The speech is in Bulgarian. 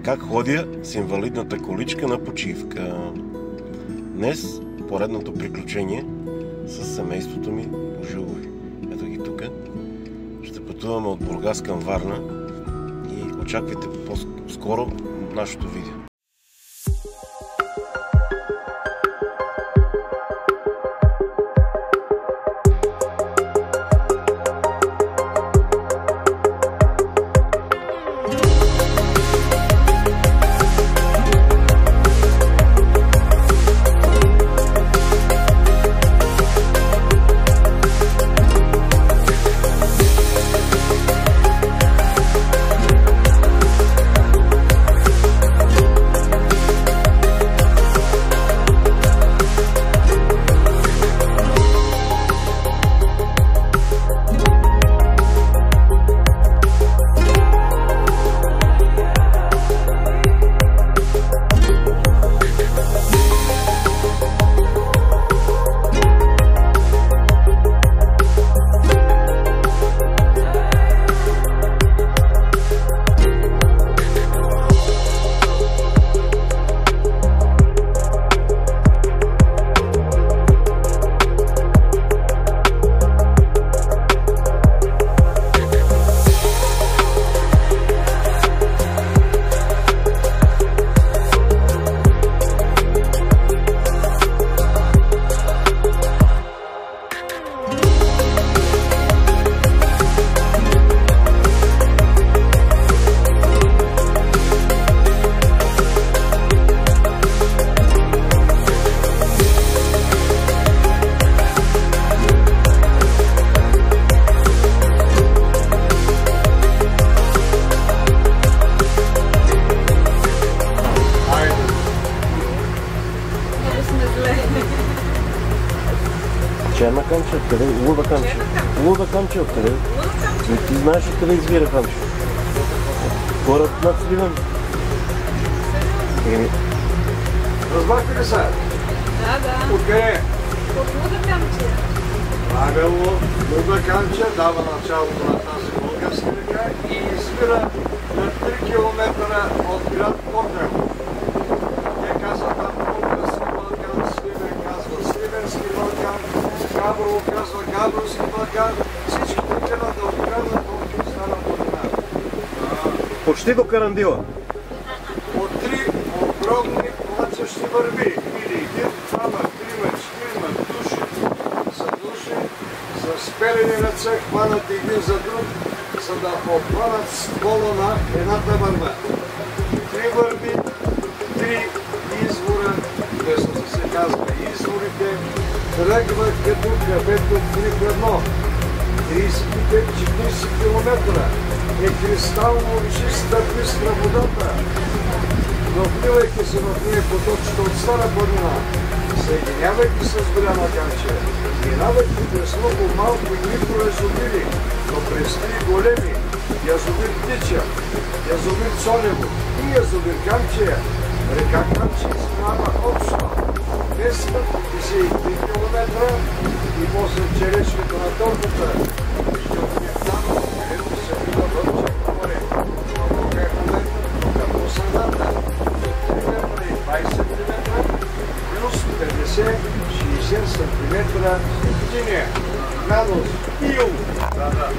Как ходя с инвалидната количка на почивка. Днес поредното приключение с семейството ми по Жилови. Ето ги тук. Ще пътуваме от Бургас към Варна и очаквайте по-скоро нашето видео. Черна камче откъде? Луда камче. Луда камче откъде? Ти знаеш откъде извира камче? Горът над Сливен. Разбрахте ли са? Да. Откъде? От Луда камче. Правилно, Луда камче дава началото на тази българска река и извира на 3 км от град Корнево. Те казват там български Балкан, Сливен казва Сливенски Балкан, Габрово казва Габровски Балкан, всички така да отказват от Стара Планина. Почти до Карандила. От 3 огромни плачещи върви, или един, двама, трима, четирима души са души, с спелени ръце, хванат един за друг, за да обхванат ствола на едната върва. 3 върви, 3 извора, десното се казва изворите, тръгва като кабето в едно. 35-40 км е кристално чиста бистра водата. Но вливайки се в нея поточите от Стара Планина, съединявайки с голяма камче, минавайки през много малко микроязовири, но през 3 големи, язовир Птича, язовир Цонево и язовир Камчия, река Камчия изминава общо 253 км и после черешката на тортата ще отидем там, където се вива в Черно море. Тук е момента, тук е по средата. 3 метра и 20 мм плюс 50-60 см степения. Градус. Ил. Да.